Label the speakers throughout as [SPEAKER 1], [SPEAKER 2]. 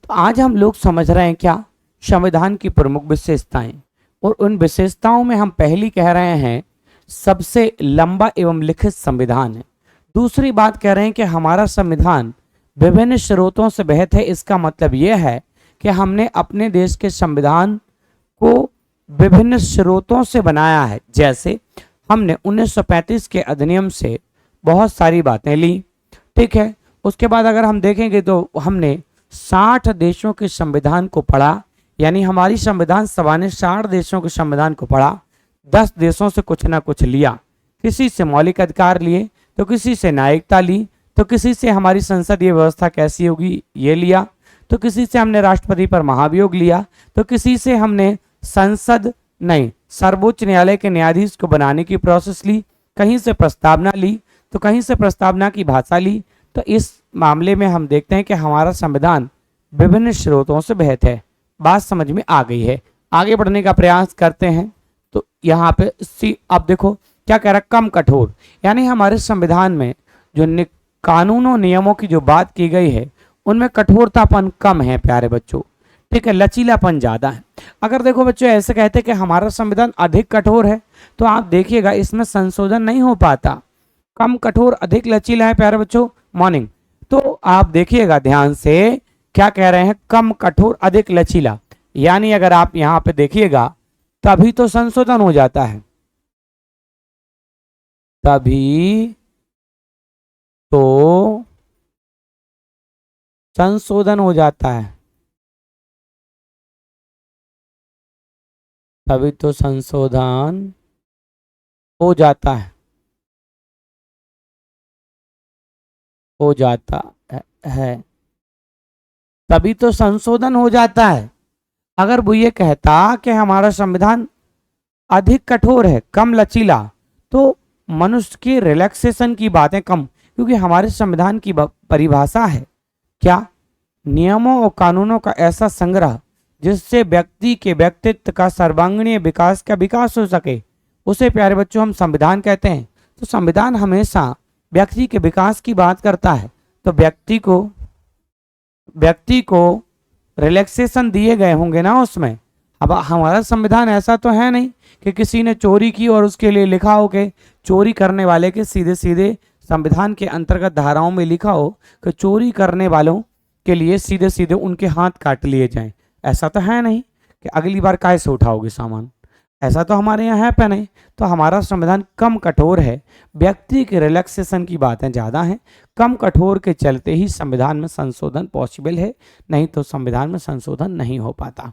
[SPEAKER 1] तो आज हम लोग समझ रहे हैं क्या संविधान की प्रमुख विशेषताएं, और उन विशेषताओं में हम पहली कह रहे हैं सबसे लंबा एवं लिखित संविधान है। दूसरी बात कह रहे हैं कि हमारा संविधान विभिन्न स्रोतों से बहत है। इसका मतलब यह है कि हमने अपने देश के संविधान को विभिन्न स्रोतों से बनाया है। जैसे हमने 1935 के अधिनियम से बहुत सारी बातें ली, ठीक है। उसके बाद अगर हम देखेंगे तो हमने 60 देशों के संविधान को पढ़ा, यानी हमारी संविधान सभा ने 60 देशों के संविधान को पढ़ा। 10 देशों से कुछ ना कुछ लिया, किसी से मौलिक अधिकार लिए, तो किसी से न्यायिकता ली, तो किसी से हमारी संसदीय व्यवस्था कैसी होगी ये लिया, तो किसी से हमने राष्ट्रपति पर महाभियोग लिया, तो किसी से हमने सर्वोच्च न्यायालय के न्यायाधीश को बनाने की प्रोसेस ली, कहीं से प्रस्तावना ली, तो कहीं से प्रस्तावना की भाषा ली। तो इस मामले में हम देखते हैं कि हमारा संविधान विभिन्न स्रोतों से बहत है। बात समझ में आ गई है, आगे बढ़ने का प्रयास करते हैं। तो यहाँ पे अब देखो क्या कह रहा है, कम कठोर, यानी हमारे संविधान में जो कानूनों नियमों की जो बात की गई है उनमें कठोरतापन कम है प्यारे बच्चों, ठीक है, लचीलापन ज्यादा है। अगर देखो बच्चों ऐसे कहते कि हमारा संविधान अधिक कठोर है, तो आप देखिएगा इसमें संशोधन नहीं हो पाता। कम कठोर अधिक लचीला है प्यारे बच्चों, मॉर्निंग। तो आप देखिएगा ध्यान से क्या कह रहे हैं, कम कठोर अधिक लचीला, यानी अगर आप यहां पे देखिएगा तभी तो संशोधन हो जाता है, तभी तो संशोधन हो जाता है, तभी तो संशोधन हो जाता है, हो जाता है, तभी तो संशोधन हो जाता है। अगर वो ये कहता कि हमारा संविधान अधिक कठोर है, कम लचीला, तो मनुष्य की रिलैक्सेशन की बातें कम, क्योंकि हमारे संविधान की परिभाषा है क्या, नियमों और कानूनों का ऐसा संग्रह जिससे व्यक्ति के व्यक्तित्व का सर्वांगीण विकास का विकास हो सके, उसे प्यारे बच्चों हम संविधान कहते हैं। तो संविधान हमेशा व्यक्ति के विकास की बात करता है। तो व्यक्ति को रिलैक्सेशन दिए गए होंगे ना उसमें। अब हमारा संविधान ऐसा तो है नहीं कि किसी ने चोरी की और उसके लिए लिखा हो कि चोरी करने वाले के सीधे सीधे संविधान के अंतर्गत धाराओं में लिखा हो कि चोरी करने वालों के लिए सीधे सीधे उनके हाथ काट लिए जाएं। ऐसा तो है नहीं कि अगली बार काय से उठाओगे सामान, ऐसा तो हमारे यहाँ है पे नहीं। तो हमारा संविधान कम कठोर है, व्यक्ति के रिलैक्सेशन की बातें ज़्यादा हैं। कम कठोर के चलते ही संविधान में संशोधन पॉसिबल है, नहीं तो संविधान में संशोधन नहीं हो पाता।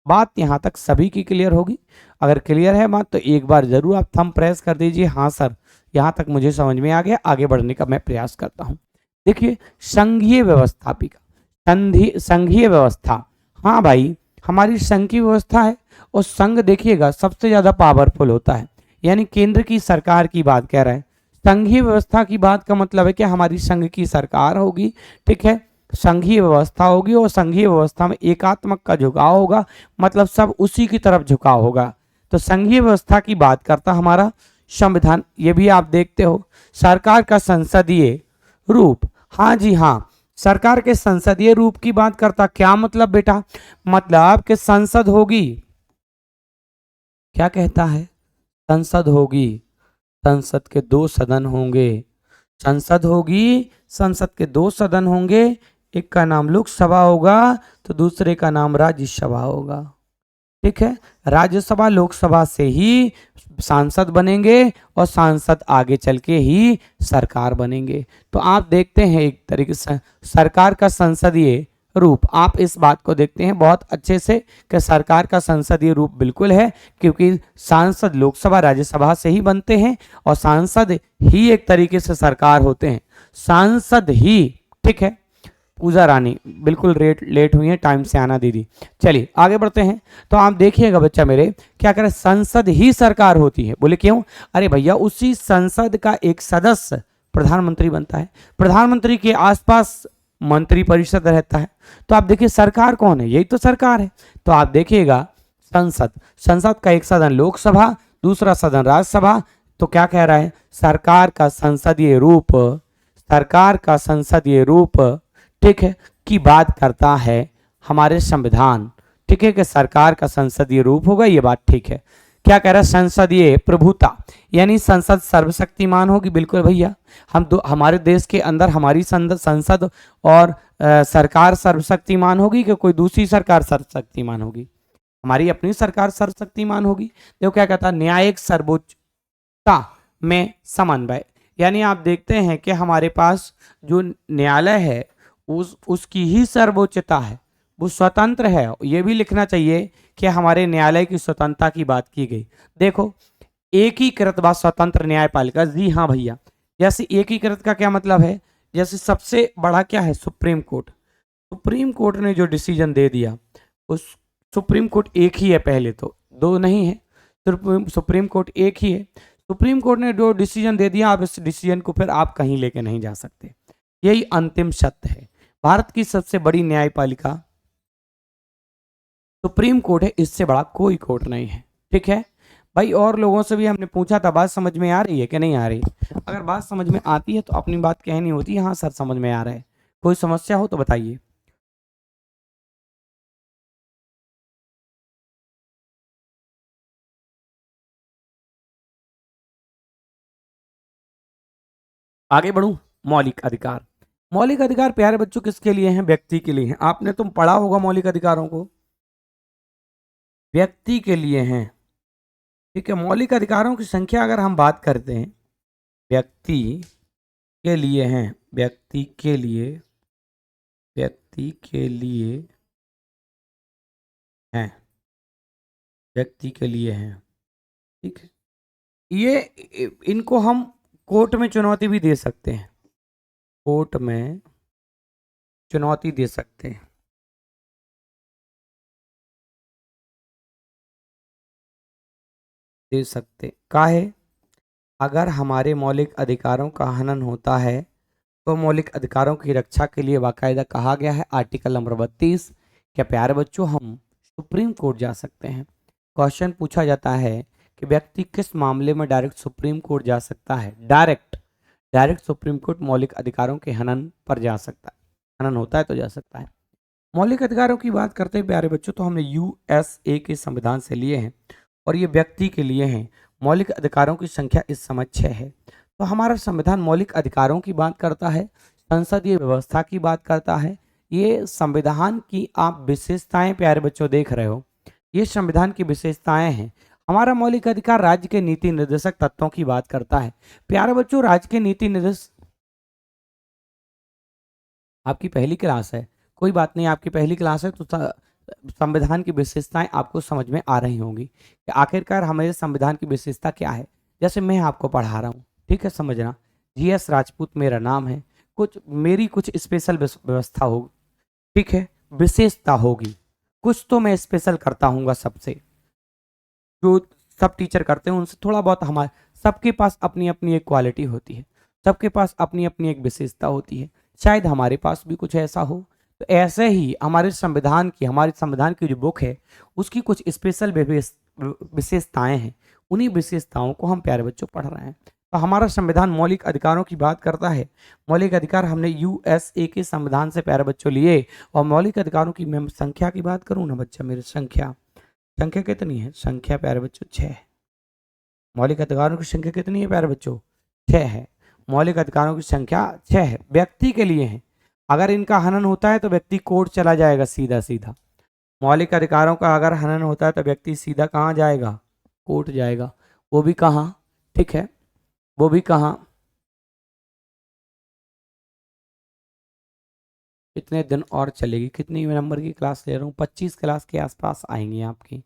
[SPEAKER 1] बात यहाँ तक सभी की क्लियर होगी। अगर क्लियर है बात तो एक बार जरूर आप थंब प्रेस कर दीजिए, हाँ सर यहाँ तक मुझे समझ में आ गया, आगे बढ़ने का मैं प्रयास करता हूँ। देखिए संघीय व्यवस्थापिका, संघीय व्यवस्था, हाँ भाई हमारी संघ की व्यवस्था है, और संघ देखिएगा सबसे ज्यादा पावरफुल होता है, यानी केंद्र की सरकार की बात कह रहे हैं। संघीय व्यवस्था की बात का मतलब है कि हमारी संघ की सरकार होगी, ठीक है, संघीय व्यवस्था होगी, और संघीय व्यवस्था में एकात्मक का झुकाव होगा, मतलब सब उसी की तरफ झुकाव होगा। तो संघीय व्यवस्था की बात करता हमारा संविधान। ये भी आप देखते हो सरकार का संसदीय रूप, हाँ जी हाँ, सरकार के संसदीय रूप की बात करता। क्या मतलब बेटा, मतलब कि संसद होगी, क्या कहता है, संसद होगी, संसद के 2 सदन होंगे, संसद होगी, संसद के 2 सदन होंगे, एक का नाम लोकसभा होगा तो दूसरे का नाम राज्यसभा होगा, ठीक है। राज्यसभा लोकसभा से ही सांसद बनेंगे और सांसद आगे चल के ही सरकार बनेंगे। तो आप देखते हैं एक तरीके से सरकार का संसदीय रूप, आप इस बात को देखते हैं बहुत अच्छे से कि सरकार का संसदीय रूप बिल्कुल है, क्योंकि सांसद लोकसभा राज्यसभा से ही बनते हैं और सांसद ही एक तरीके से सरकार होते हैं, सांसद ही, ठीक है। पूजा रानी बिल्कुल लेट हुई है, टाइम से आना दीदी। चलिए आगे बढ़ते हैं। तो आप देखिएगा बच्चा मेरे, क्या करें, संसद ही सरकार होती है। बोले क्यों, अरे भैया उसी संसद का एक सदस्य प्रधानमंत्री बनता है, प्रधानमंत्री के आसपास मंत्री परिषद रहता है। तो आप देखिए सरकार कौन है, यही तो सरकार है। तो आप देखिएगा संसद का एक सदन लोकसभा, दूसरा सदन राज्यसभा। तो क्या कह रहा है, सरकार का संसदीय रूप, ठीक है, की बात करता है हमारे संविधान, ठीक है, कि सरकार का संसदीय रूप होगा, ये बात ठीक है। क्या कह रहा है, संसदीय प्रभुता, यानी संसद सर्वशक्तिमान होगी। बिल्कुल भैया, हमारे देश के अंदर हमारी संसद और सरकार सर्वशक्तिमान होगी कि कोई दूसरी सरकार सर्वशक्तिमान होगी? हमारी अपनी सरकार सर्वशक्तिमान होगी। देखो क्या कहता है, न्यायिक सर्वोच्चता में समन्वय, यानी आप देखते हैं कि हमारे पास जो न्यायालय है उसकी ही सर्वोच्चता है, वो स्वतंत्र है। ये भी लिखना चाहिए कि हमारे न्यायालय की स्वतंत्रता की बात की गई। देखो, एकीकृत व स्वतंत्र न्यायपालिका, जी हाँ भैया। जैसे एकीकृत का क्या मतलब है, जैसे सबसे बड़ा क्या है, सुप्रीम कोर्ट। सुप्रीम कोर्ट ने जो डिसीजन दे दिया, उस सुप्रीम कोर्ट एक ही है, पहले तो दो नहीं है, सुप्रीम कोर्ट एक ही है। सुप्रीम कोर्ट ने जो डिसीजन दे दिया, आप इस डिसीजन को फिर आप कहीं लेके नहीं जा सकते, यही अंतिम सत्य है। भारत की सबसे बड़ी न्यायपालिका सुप्रीम कोर्ट है, इससे बड़ा कोई कोर्ट नहीं है, ठीक है भाई। और लोगों से भी हमने पूछा था, बात समझ में आ रही है कि नहीं आ रही? अगर बात समझ में आती है तो अपनी बात कहनी होती है, हाँ सर समझ में आ रहा है। कोई समस्या हो तो बताइए। आगे बढ़ूं, मौलिक अधिकार। मौलिक अधिकार प्यारे बच्चों किसके लिए हैं? व्यक्ति के लिए हैं। आपने तुम पढ़ा होगा मौलिक अधिकारों को, व्यक्ति के लिए हैं, ठीक है। मौलिक अधिकारों की संख्या अगर हम बात करते हैं, व्यक्ति के लिए हैं, व्यक्ति के लिए, व्यक्ति के लिए हैं, व्यक्ति के लिए हैं, ठीक है। ये इनको हम कोर्ट में चुनौती भी दे सकते हैं, कोर्ट में चुनौती दे सकते हैं, दे सकते काहे, अगर हमारे मौलिक अधिकारों का हनन होता है तो मौलिक अधिकारों की रक्षा के लिए बाकायदा कहा गया है, आर्टिकल नंबर 32। क्या प्यारे बच्चों हम सुप्रीम कोर्ट जा सकते हैं? क्वेश्चन पूछा जाता है कि व्यक्ति किस मामले में डायरेक्ट सुप्रीम कोर्ट जा सकता है? डायरेक्ट, डायरेक्ट सुप्रीम कोर्ट मौलिक अधिकारों के हनन पर जा सकता है, हनन होता है तो जा सकता है। मौलिक अधिकारों की बात करते हैं प्यारे बच्चों, तो हमने यूएसए के संविधान से लिए हैं और ये व्यक्ति के लिए हैं। मौलिक अधिकारों की संख्या इस समय 6 है। तो हमारा संविधान मौलिक अधिकारों की बात करता है, संसदीय व्यवस्था की बात करता है। ये संविधान की आप विशेषताएं प्यारे बच्चों देख रहे हो, ये संविधान की विशेषताएं हैं। हमारा मौलिक अधिकार राज्य के नीति निर्देशक तत्वों की बात करता है। प्यारे बच्चों, राज्य के नीति निर्देश, आपकी पहली क्लास है, कोई बात नहीं, आपकी पहली क्लास है तो संविधान की विशेषताएं आपको समझ में आ रही होंगी कि आखिरकार हमारे संविधान की विशेषता क्या है। जैसे मैं आपको पढ़ा रहा हूँ, ठीक है, समझना। जीएस राजपूत मेरा नाम है, कुछ मेरी कुछ स्पेशल व्यवस्था होगी, ठीक है, विशेषता होगी, कुछ तो मैं स्पेशल करता हूँ सबसे, जो सब टीचर करते हैं उनसे थोड़ा बहुत। हमारे सबके पास अपनी अपनी एक क्वालिटी होती है, सबके पास अपनी अपनी एक विशेषता होती है, शायद हमारे पास भी कुछ ऐसा हो। तो ऐसे ही हमारे संविधान की जो बुक है उसकी कुछ स्पेशल विशेषताएं हैं, उन्हीं विशेषताओं को हम प्यारे बच्चों पढ़ रहे हैं। तो हमारा संविधान मौलिक अधिकारों की बात करता है। मौलिक अधिकार हमने यूएसए के संविधान से प्यारे बच्चों लिए। और मौलिक अधिकारों की मैं संख्या की बात करूं ना बच्चा, मेरी संख्या, संख्या कितनी है? संख्या प्यारे बच्चों 6। मौलिक अधिकारों की संख्या कितनी है प्यारे बच्चों? 6 है। मौलिक अधिकारों की संख्या 6 है, व्यक्ति के लिए है। अगर इनका हनन होता है तो व्यक्ति कोर्ट चला जाएगा सीधा सीधा। मौलिक अधिकारों का अगर हनन होता है तो व्यक्ति सीधा कहाँ जाएगा? कोर्ट जाएगा। वो भी कहाँ? ठीक है, वो भी कहाँ? कितने दिन और चलेगी? कितनी नंबर की क्लास ले रहा हूँ? 25 क्लास के आसपास आएंगी आपकी।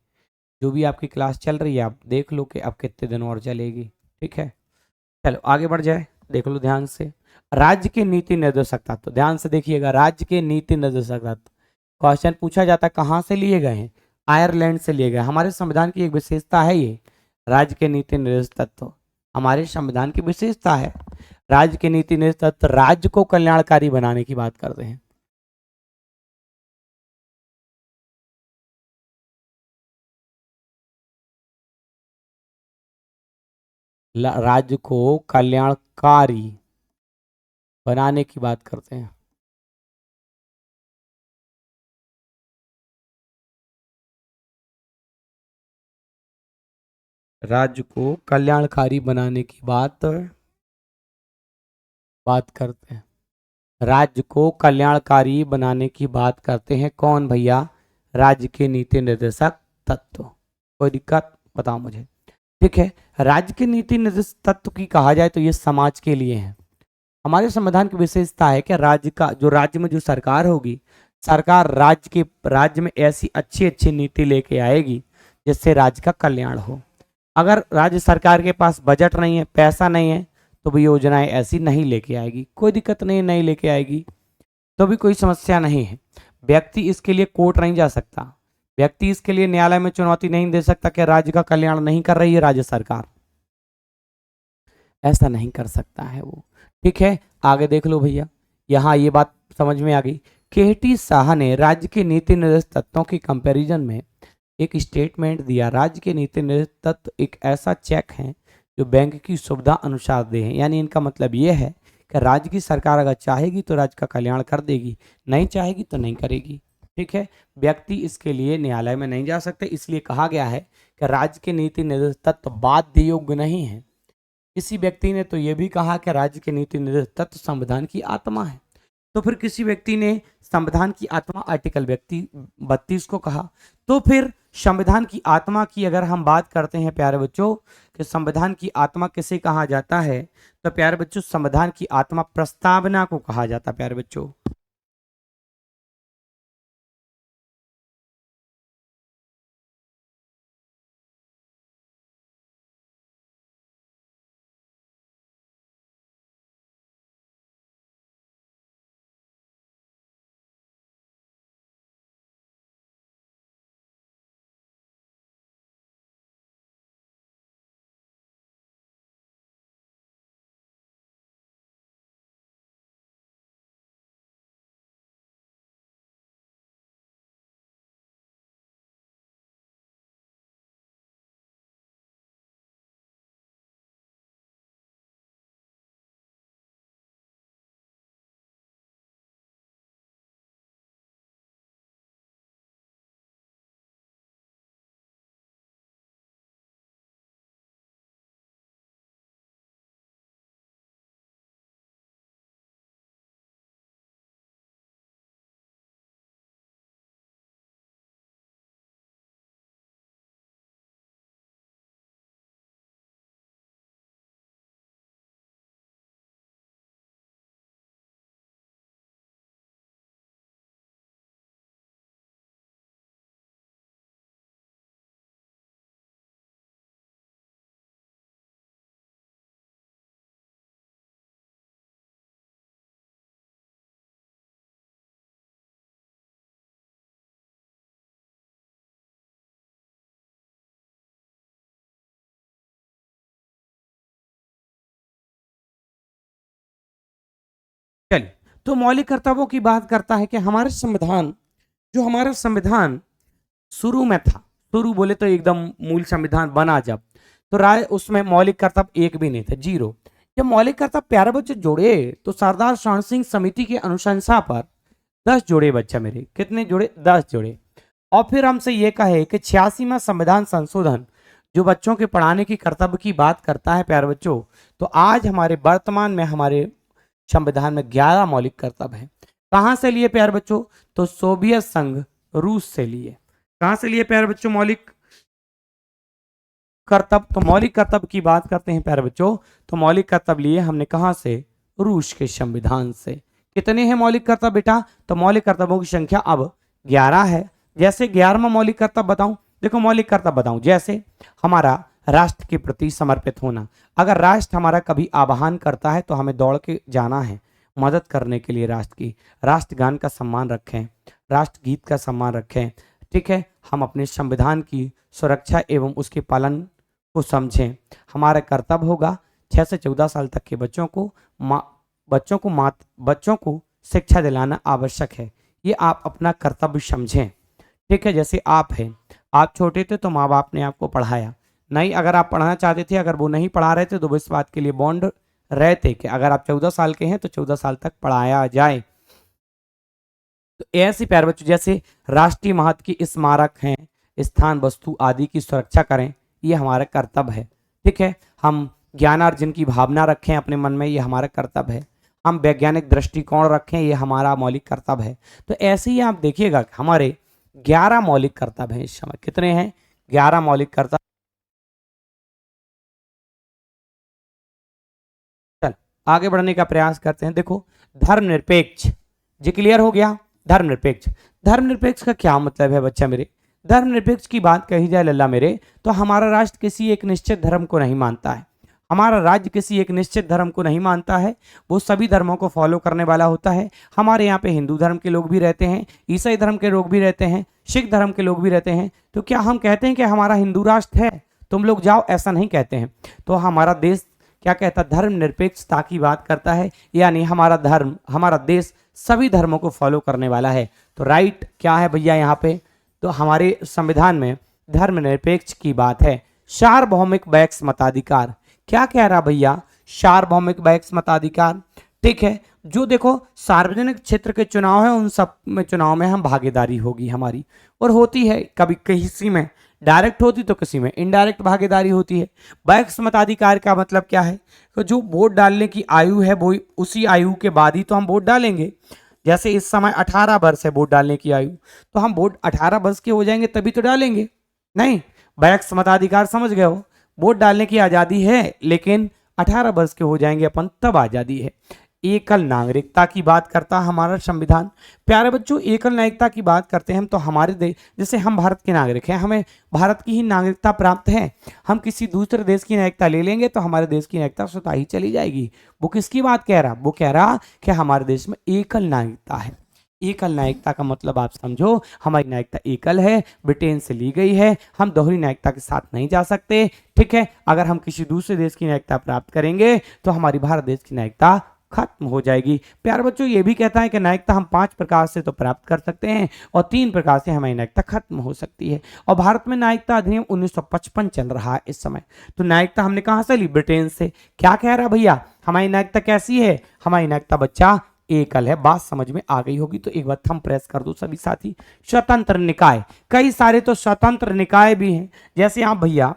[SPEAKER 1] जो भी आपकी क्लास चल रही है आप देख लो कि अब कितने दिन और चलेगी, ठीक है। चलो आगे बढ़ जाए, देख लो ध्यान से। राज्य के नीति निर्देशक तत्व, तो ध्यान से देखिएगा, राज्य के नीति निर्देशक तत्व क्वेश्चन पूछा जाता है कहाँ से लिए गए हैं? आयरलैंड से लिए गए। हमारे संविधान की एक विशेषता है ये, राज्य के नीति निर्देशक तत्व हमारे संविधान की विशेषता है। राज्य के नीति निर्देशक तत्व राज्य को कल्याणकारी बनाने की बात करते हैं। राज्य को कल्याणकारी बनाने की बात करते हैं। राज्य को कल्याणकारी बनाने की बात करते हैं। राज्य को कल्याणकारी बनाने की बात करते हैं कौन भैया? राज्य के नीति निर्देशक तत्व। कोई दिक्कत? बताओ मुझे। ठीक है, राज्य के नीति निर्देशक तत्व की कहा जाए तो ये समाज के लिए है। हमारे संविधान की विशेषता है कि राज्य में जो सरकार होगी, सरकार राज्य में ऐसी अच्छी अच्छी नीति लेके आएगी जिससे राज्य का कल्याण हो। अगर राज्य सरकार के पास बजट नहीं है, पैसा नहीं है, तो भी योजनाएं ऐसी नहीं लेके आएगी। कोई दिक्कत नहीं, नहीं लेके आएगी तो भी कोई समस्या नहीं है। व्यक्ति इसके लिए कोर्ट नहीं जा सकता, व्यक्ति इसके लिए न्यायालय में चुनौती नहीं दे सकता कि राज्य का कल्याण नहीं कर रही है राज्य सरकार, ऐसा नहीं कर सकता है वो। ठीक है, आगे देख लो भैया, यहाँ ये बात समझ में आ गई। केटी साहा ने राज्य के नीति निर्देश तत्वों के कंपैरिजन में एक स्टेटमेंट दिया। राज्य के नीति निर्देश तत्व एक ऐसा चेक है जो बैंक की सुविधा अनुसार दे हैं। यानी इनका मतलब ये है कि राज्य की सरकार अगर चाहेगी तो राज्य का कल्याण कर देगी, नहीं चाहेगी तो नहीं करेगी। ठीक है, व्यक्ति इसके लिए न्यायालय में नहीं जा सकते, इसलिए कहा गया है कि राज्य के नीति निर्देश तत्व बाध्य योग्य नहीं है। किसी व्यक्ति ने तो यह भी कहा कि राज्य के नीति निर्देश तत्व संविधान की आत्मा है। तो फिर किसी व्यक्ति ने संविधान की आत्मा आर्टिकल 32 को कहा। तो फिर संविधान की आत्मा की अगर हम बात करते हैं प्यारे बच्चों कि संविधान की आत्मा किसे कहा जाता है, तो प्यारे बच्चों संविधान की आत्मा प्रस्तावना को कहा जाता है। प्यारे बच्चों, चलिए, तो मौलिक कर्तव्यों की बात करता है कि हमारा संविधान शुरू में था, शुरू बोले तो एकदम मूल संविधान बना जब, तो राय उसमें मौलिक कर्तव्य एक भी नहीं थे, जीरो। जब मौलिक कर्तव्य प्यारे बच्चे जोड़े तो सरदार शरण सिंह समिति की अनुशंसा पर 10 जोड़े बच्चा मेरे, कितने जोड़े? 10 जोड़े। और फिर हमसे ये कहे कि 86वां संविधान संशोधन जो बच्चों के पढ़ाने की कर्तव्य की बात करता है प्यारे बच्चों, तो आज हमारे वर्तमान में हमारे संविधान में 11 मौलिक कर्तव्य हैं। कहां से लिए प्यारे बच्चों? तो सोवियत संघ रूस से लिए। कहां से लिए प्यारे बच्चों मौलिक कर्तव्य? तो मौलिक कर्तव्य की बात करते हैं प्यारे बच्चों, तो मौलिक कर्तव्य लिए हमने कहां से? रूस के संविधान से। कितने हैं मौलिक कर्तव्य बेटा? तो मौलिक कर्तव्यों की संख्या अब 11 है। जैसे 11वां मौलिक कर्तव्य बताऊं, देखो मौलिक कर्तव्य बताऊं, जैसे हमारा राष्ट्र के प्रति समर्पित होना। अगर राष्ट्र हमारा कभी आह्वान करता है तो हमें दौड़ के जाना है मदद करने के लिए राष्ट्र की। राष्ट्रगान का सम्मान रखें, राष्ट्रगीत का सम्मान रखें। ठीक है, हम अपने संविधान की सुरक्षा एवं उसके पालन को समझें। हमारा कर्तव्य होगा 6 से 14 साल तक के बच्चों को शिक्षा दिलाना आवश्यक है। ये आप अपना कर्तव्य समझें। ठीक है, जैसे आप हैं, आप छोटे थे तो माँ बाप ने आपको पढ़ाया, नहीं अगर आप पढ़ना चाहते थे, अगर वो नहीं पढ़ा रहे थे तो इस बात के लिए बॉन्ड रहते कि अगर आप 14 साल के हैं तो 14 साल तक पढ़ाया जाए। तो ऐसे प्यारे बच्चों, जैसे राष्ट्रीय महत्व की स्मारक हैं, स्थान वस्तु आदि की सुरक्षा करें, ये हमारा कर्तव्य है। ठीक है, हम ज्ञानार्जन की भावना रखें अपने मन में, ये हमारा कर्तव्य है। हम वैज्ञानिक दृष्टिकोण रखें, ये हमारा मौलिक कर्तव्य है। तो ऐसे ही आप देखिएगा कि हमारे 11 मौलिक कर्तव्य हैं इस समय। कितने हैं? 11 मौलिक कर्तव्य। चल आगे बढ़ने का प्रयास करते हैं। देखो, धर्मनिरपेक्ष, जी क्लियर हो गया? धर्मनिरपेक्ष, धर्मनिरपेक्ष का क्या मतलब है बच्चा मेरे? धर्मनिरपेक्ष की बात कही जाए लल्ला मेरे, तो हमारा राष्ट्र किसी एक निश्चित धर्म को नहीं मानता है। हमारा राज्य किसी एक निश्चित धर्म को नहीं मानता है, वो सभी धर्मों को फॉलो करने वाला होता है। हमारे यहाँ पे हिंदू धर्म के लोग भी रहते हैं, ईसाई धर्म के लोग भी रहते हैं, सिख धर्म के लोग भी रहते हैं। तो क्या हम कहते हैं कि हमारा हिंदू राष्ट्र है, तुम लोग जाओ, ऐसा नहीं कहते हैं। तो हमारा देश क्या कहता है? धर्मनिरपेक्षता की बात करता है, यानी हमारा धर्म, हमारा देश सभी धर्मों को फॉलो करने वाला है। तो राइट क्या है भैया यहाँ पे? तो हमारे संविधान में धर्मनिरपेक्ष की बात है। सार्वभौमिक वैक्स मताधिकार, क्या कह रहा भैया? सार्वभौमिक वैक्स मताधिकार। ठीक है, जो देखो सार्वजनिक क्षेत्र के चुनाव है, उन सब में चुनाव में हम भागीदारी होगी हमारी, और होती है, कभी किसी में डायरेक्ट होती तो किसी में इनडायरेक्ट भागीदारी होती है। वैक्स मताधिकार का मतलब क्या है? तो जो वोट डालने की आयु है वो उसी आयु के बाद ही तो हम वोट डालेंगे। जैसे इस समय 18 वर्ष है वोट डालने की आयु, तो हम वोट 18 वर्ष के हो जाएंगे तभी तो डालेंगे। नहीं, वैक्स मताधिकार समझ गए हो? वोट डालने की आज़ादी है, लेकिन 18 वर्ष के हो जाएंगे अपन तब आज़ादी है। एकल नागरिकता की बात करता है हमारा संविधान। प्यारे बच्चों, एकल नागरिकता की बात करते हैं हम, तो हमारे देश, जैसे हम भारत के नागरिक हैं, हमें भारत की ही नागरिकता प्राप्त है। हम किसी दूसरे देश की नागरिकता ले लेंगे तो हमारे देश की नागरिकता स्वतः ही चली जाएगी। वो किसकी बात कह रहा? वो कह रहा कि हमारे देश में एकल नागरिकता है। एकल नागरिकता का मतलब आप समझो, हमारी नागरिकता एकल है, ब्रिटेन से ली गई है, हम दोहरी नागरिकता के साथ नहीं जा सकते। ठीक है, अगर हम किसी दूसरे देश की नागरिकता प्राप्त करेंगे तो हमारी भारत देश की नागरिकता खत्म हो जाएगी। प्यारे बच्चों, ये भी कहता है कि नागरिकता हम 5 प्रकार से तो प्राप्त कर सकते हैं और 3 प्रकार से हमारी नागरिकता खत्म हो सकती है। और भारत में नागरिकता अधिनियम 1955 चल रहा है इस समय। तो नागरिकता हमने कहां से ली? ब्रिटेन से। क्या कह रहा भैया? हमारी नागरिकता कैसी है? हमारी नागरिकता बच्चा एकल है। बात समझ में आ गई होगी, तो एक बार थंब प्रेस कर दो सभी साथी। स्वतंत्र निकाय, कई सारे तो स्वतंत्र निकाय भी हैं। जैसे आप भैया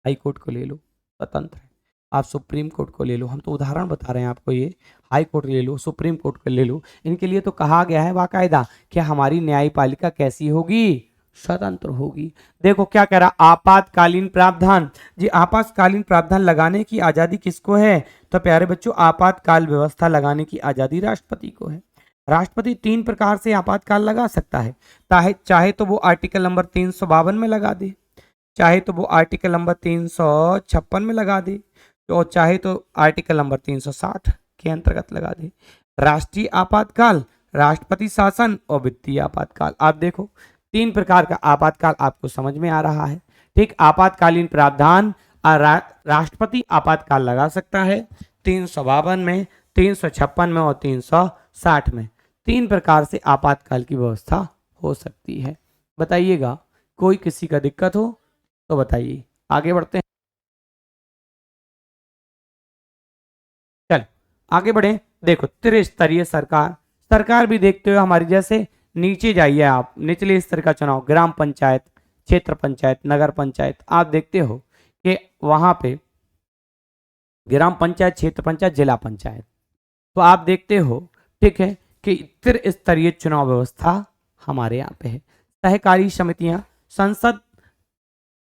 [SPEAKER 1] हाई कोर्ट को ले लो, स्वतंत्र है। आप सुप्रीम कोर्ट को ले लो, हम तो उदाहरण बता रहे हैं आपको। ये हाई कोर्ट ले लो, सुप्रीम कोर्ट को ले लो, इनके लिए तो कहा गया है बाकायदा कि हमारी न्यायपालिका कैसी होगी? स्वतंत्र होगी। देखो क्या कह रहा? आपातकालीन प्रावधान। जी, आपातकालीन प्रावधान लगाने की आजादी किसको है? तो प्यारे बच्चों, आपातकाल व्यवस्था लगाने की आजादी राष्ट्रपति को है। राष्ट्रपति 3 प्रकार से आपातकाल लगा सकता है। चाहे तो वो आर्टिकल नंबर 352 में लगा दे, चाहे तो वो आर्टिकल नंबर 356 में लगा दे, और चाहे तो आर्टिकल नंबर 360 के अंतर्गत लगा दे। राष्ट्रीय आपातकाल, राष्ट्रपति शासन और वित्तीय आपातकाल। आप देखो 3 प्रकार का आपातकाल आपको समझ में आ रहा है। ठीक, आपातकालीन प्रावधान राष्ट्रपति आपातकाल लगा सकता है 352 में, 356 में और 360 में। 3 प्रकार से आपातकाल की व्यवस्था हो सकती है। बताइएगा, कोई किसी का दिक्कत हो तो बताइए, आगे बढ़ते हैं। चल आगे बढ़े। देखो, त्रिस्तरीय सरकार, सरकार भी देखते हो हमारी। जैसे नीचे जाइए आप, निचले स्तर का चुनाव, ग्राम पंचायत, क्षेत्र पंचायत, नगर पंचायत, आप देखते हो कि वहां पे ग्राम पंचायत, क्षेत्र पंचायत, जिला पंचायत, तो आप देखते हो ठीक है कि त्रिस्तरीय चुनाव व्यवस्था हमारे यहाँ पे है। सहकारी समितियां, संसद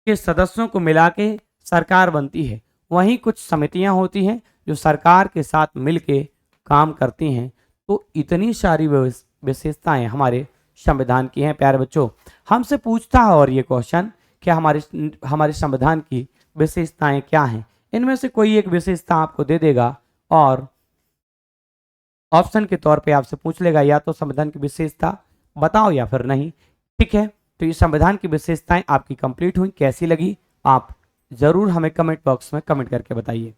[SPEAKER 1] के सदस्यों को मिला के सरकार बनती है। वहीं कुछ समितियां होती हैं जो सरकार के साथ मिलके काम करती हैं। तो इतनी सारी विशेषताएं हमारे संविधान की हैं। प्यारे बच्चों, हमसे पूछता है और ये क्वेश्चन कि हमारे संविधान की विशेषताएं क्या हैं। इनमें से कोई एक विशेषता आपको दे देगा और ऑप्शन के तौर पे आपसे पूछ लेगा या तो संविधान की विशेषता बताओ या फिर नहीं। ठीक है, तो ये संविधान की विशेषताएं आपकी कंप्लीट हुई। कैसी लगी आप जरूर हमें कमेंट बॉक्स में कमेंट करके बताइए।